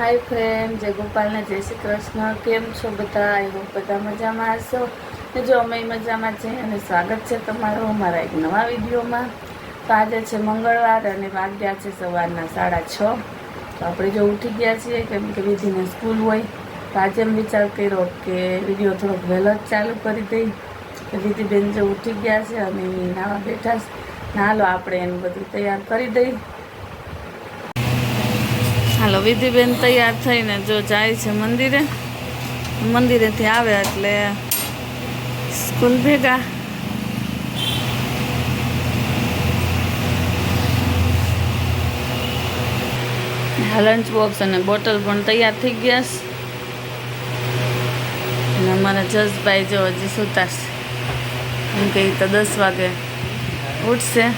Hi friend, जय गोपाल ने जय श्री कृष्ण। केम छो बधा? आई होप बधा मजामां हशो ने जो अमे मजामां छे अने स्वागत है तमारो अमारा एक नवा विडियो में। तो आज है मंगळवार अने वाग्या छे सवाરના 6:30। तो आपणे जो उठी गया छीए केम के विधिने स्कूल होय। तो आज एम विचार कर्यो के विडियो थोड़ोक वहेलो चालू करी दई। तो विधिबेन जो उठी गया छे अने नावा बेठा छे। हालो आपणे एने बधुं तैयार करी दई। हालो विधिबेन तैयार थईने जो जाय छे मंदिरे। मंदिरेथी आवे એટલે स्कूल भेगा। लंच बॉक्स अने बोटल पण तैयार थई गया छे। अने अमारा जसभाई जो हजी सूता छे, एम के तो 10 वागे उठशे।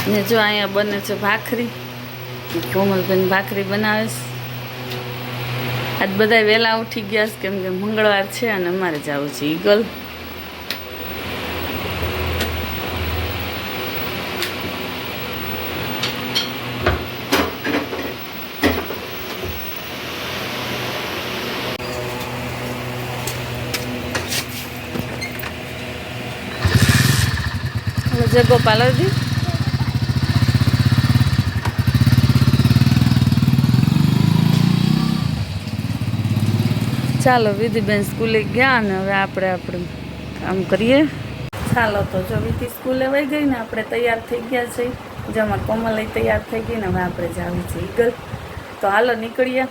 ने जो अहींया बने छे भाखरी, कोमलबेन भाखरी बनावे छे। आज बधाय वहेला उठी गया छे केम के मंगळवार छे अने अमारे जावुं छे ईगल। जय गोपाल दी चालो विधिबेन स्कूले गया ने हवे आपणे आपणुं काम करीए। चालो तो जो विधि स्कूले वही गई ने आपणे तैयार थई गया छे। जो अमार कोमल तैयार थई गई ने हवे आपणे जावी छे ईगल। तो हालो निकळीए।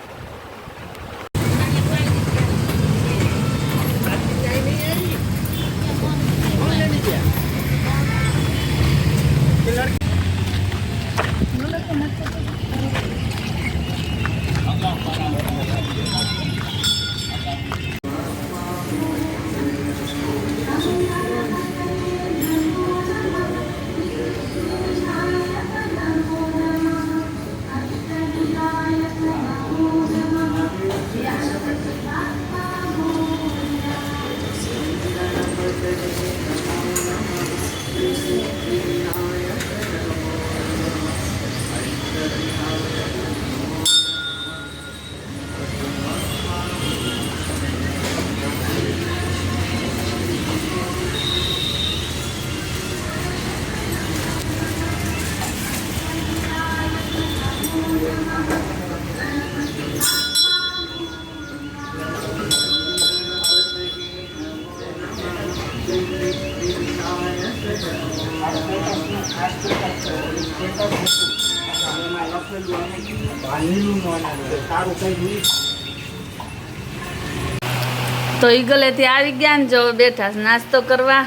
तो ईगलेथी आवी गया ने जो बैठा नास्तो करवा।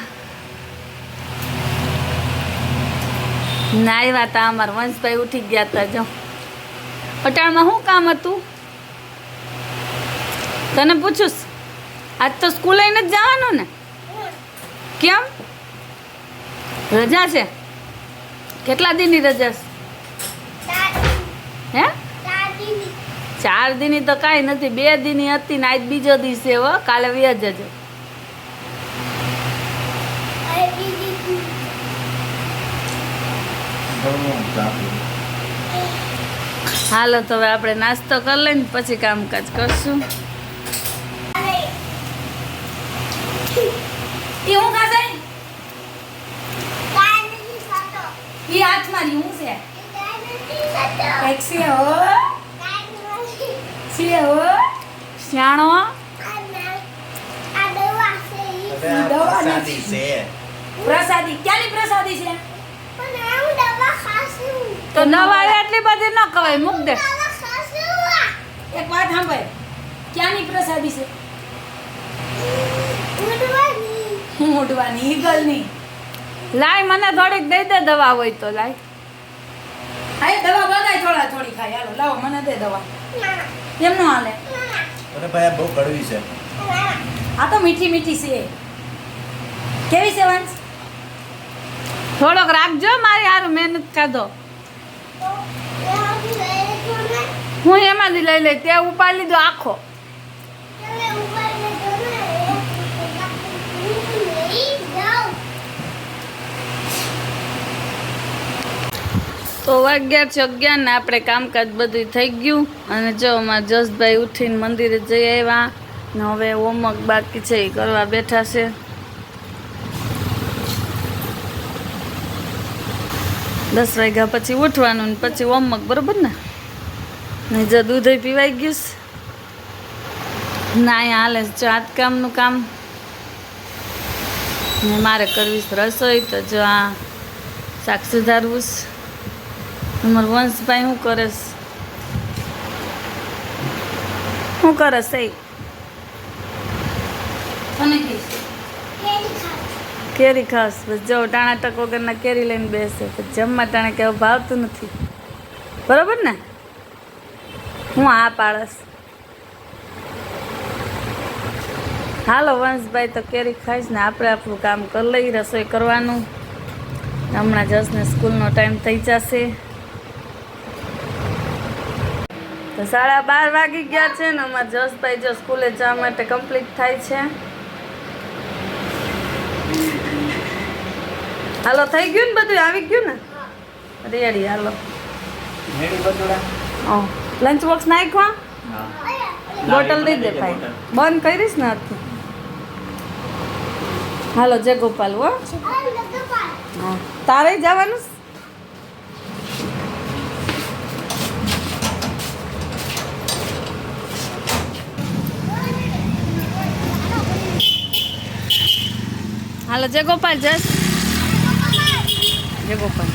नायवा ता अमार वंशभाई उठी गया था। जो अटाणमां शुं काम हतुं तने पूछुस? आज तो स्कूले नथी जवानुं ने? केम रजा छे? કેટલા દીની રજા છે? હે 4 દીની તો કાંઈ નથી, 2 દીની હતી ને આજ બીજો દિવસ છે. હો કાલે વ્યા જજો. હાલો તો હવે આપણે નાસ્તો કરી લઈને પછી કામકાજ કરશું. એ હું ખાશે? ये हाथ मारी हूँ से कैसे हो से हो सियाणो प्रसादी से प्रसादी क्या ली प्रसादी से तो दवा એટલી બધી ન કવાય મૂક દે. એક વાત સાંભળ, ક્યાંની પ્રસાદી છે? ઉડવાની ઈગલની. લાય મને થોડીક દઈ દે દવા હોય તો. લાય હાય દવા બધાય થોડા થોડી ખાય. હાલો લાવો મને દે દવા. કેમ નો હાલે? અરે ભાઈ આ બહુ કડવી છે. આ તો મીઠી મીઠી છે. કેવી છે વંશ? થોડોક રાખજો, મારી હારું મહેનત કાઢો. હું એમાંથી લઈ લઈ. તે ઉપાડી લીધો આખો. તો વાગ્યા છે 11 ને આપણે કામકાજ બધું થઈ ગયું અને જો અમારા જસભાઈ ઉઠીને મંદિરે જઈ આવ્યા ને હવે હોમવર્ક બાકી છે એ કરવા બેઠા છે. 10 વાગ્યા પછી ઉઠવાનું ને પછી હોમવર્ક, બરોબર ને? ને જો દૂધ પીવાઈ ગયું ના અહીંયા હાલે જો હાથકામનું કામ ને મારે કરવી રસોઈ. તો જો આ શાક સુધારવું. અમાર વંશભાઈ શું કરે? શું કરે છે? કેરી ખાસ. બસ જો ટાણા ટક વગરના કેરી લઈને બેસે. જમવા ટાણે કેવું ભાવતું નથી, બરોબર ને? હું આ પાડસ. હાલો વંશભાઈ તો કેરી ખાઈશ ને આપણે આપણું કામ કરી લઈ, રસોઈ કરવાનું. હમણાં જસને સ્કૂલનો ટાઈમ થઈ જશે. તો 12:30 વાગી ગયા છે ને અમારા જસભાઈ જો સ્કૂલે જવા માટે કમ્પ્લીટ થાય છે. હાલો થઈ ગયું ને બધું? આવી ગયું ને? રેડી. હાલો લંચ બોક્સ નાખવા, બોટલ દઈ દે ભાઈ. બંધ કરીશ ને આથી. હાલો જય ગોપાલ. હો હા, તારે જવાનું? હાલો જય ગોપાલ. જય ગોપાલ.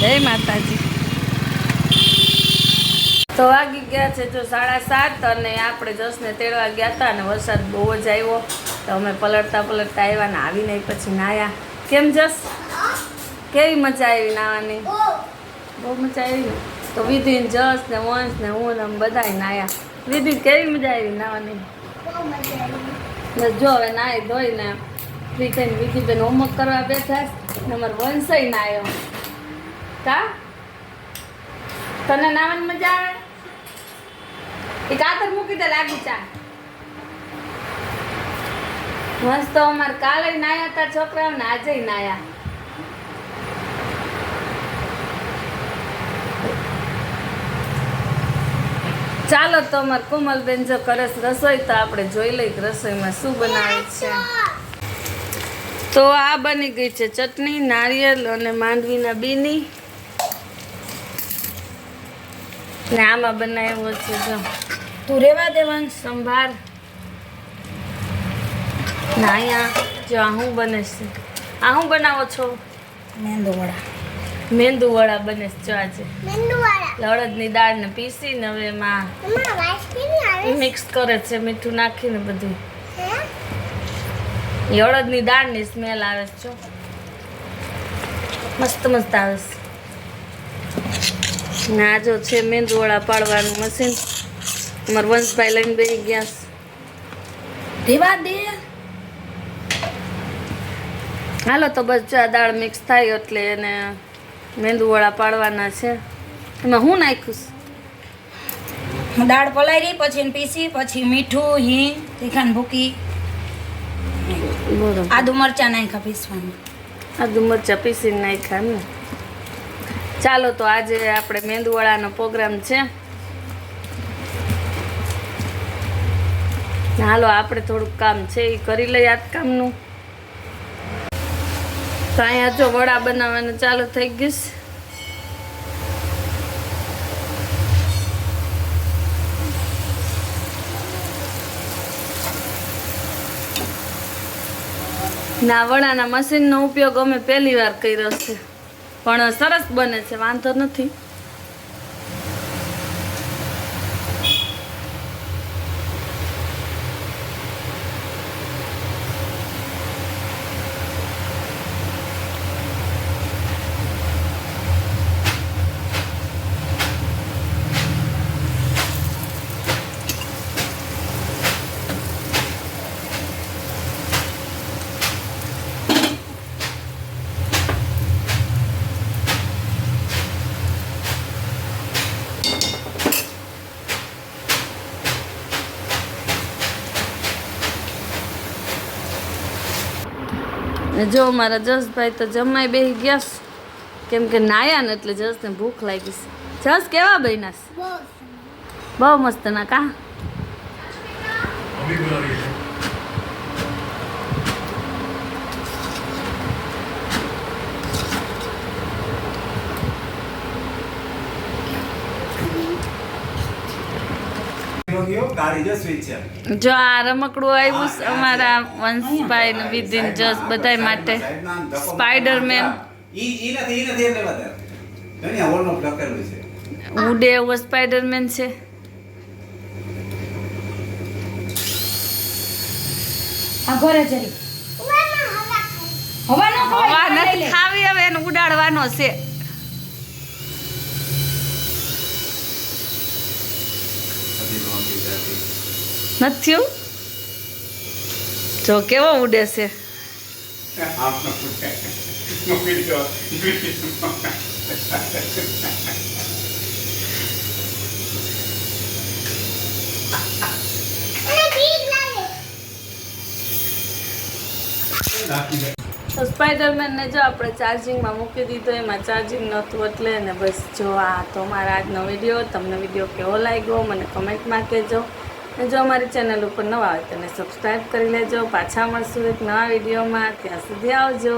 જય માતાજી. તો વાગી ગયા છે જો 7:30 અને આપણે જસને તેડવા ગયા હતા અને વરસાદ બહુ જ આવ્યો તો અમે પલટતા આવ્યા ને આવીને પછી નાયા. કેમ જસ? કેવી મજા આવી નાવાની? બહુ મજા આવી ને. તો વિધિ ને જસ ને વંશ ને હું ને અમે બધા નાયા. વિધિ કેવી મજા આવી નાવાની? બસ જો હવે નાહી ધોઈને ફ્રી થઈને વિધિબેન હોમવર્ક કરવા બેઠા ને અમારો વંશય નાયો. કા તને નાવાની મજા આવે? એ કાતર મૂકી દે, લાગી ચા. મસ્ત તો અમારે કાલે નાયા હતા છોકરાઓ ને આજે નાયા. ચાલો તો અમારે કોમલબેન જો કરે રસોઈ તો આપણે જોઈ લઈ રસોઈમાં શું બનાવે છે. તો આ બની ગઈ છે ચટણી, નારિયેળ અને માંડવીના બીની ને આમાં બનાવ્યો છે જો તું રેવા દેવાનું સંભાર ને અહીંયા જો આ હું બને છે. આ હું બનાવો છો? મેંદુ વડા બને છે જો આજે. અડદની દાળને પીસીને હવે એમાં મિક્સ કરે છે મીઠું નાખીને બધું. એ અડદની દાળની સ્મેલ આવે છે જો મસ્ત મસ્ત આવે છે. ને આ જો છે મેંદુ વડા પાડવાનું મશીન. અમારા વંશભાઈ લઈને બેસી ગયા. રેવા દે. હાલો તો બસ જો આ દાળ મિક્સ થાય એટલે એને મેંદુ વડા પાડવાના છે. એમાં હું નાખ્યું? દાળ પલાળી પછી પીસી પછી મીઠું, હિંગ, તીખાન ભૂકી, આદુ મરચા નાખ્યા પીસવાનું. આદુ મરચા પીસીને નાખ્યા ને. ચાલો તો આજે આપણે મેંદુવડાનો પ્રોગ્રામ છે. હાલો આપણે થોડુંક કામ છે એ કરી લઈએ આજ કામનું. તો અહીંયા જો વડા બનાવવાનું ચાલુ થઈ ગયું. ના વડાના મશીનનો ઉપયોગ અમે પહેલી વાર કર્યો છે પણ સરસ બને છે, વાંધો નથી. જો મારા જસભાઈ તો જમાઈ બેસી ગયા. કેમ કે નાયા ને એટલે જસને ભૂખ લાગી છે. જસ કેવા બન્યા છે? બહુ મસ્ત ના કા? જો આ રમકડું આવ્યું છે અમારા વંશભાઈ ને વિધિન જસ બધાય માટે. સ્પાઈડરમેન ઉડે એવો સ્પાઈડરમેન છે. આ ઘરે જરી હવા નો હવા નથી ખાવી, હવે એને ઉડાડવાનો છે. નથી થયું? જો કેવો ઉડે છે. તો સ્પાઈડરમેન ને જો આપણે ચાર્જિંગમાં મૂકી દીધો, એમાં ચાર્જિંગ નહોતું એટલે ને બસ. જો આ તો અમારા આજનો વિડીયો. તમને વિડીયો કેવો લાગ્યો મને કમેન્ટમાં કહેજો. ને જો અમારી ચેનલ ઉપર નવા હોય તો સબસ્ક્રાઈબ કરી લેજો. પાછા મળશું એક નવા વિડીયોમાં. ત્યાં સુધી આવજો.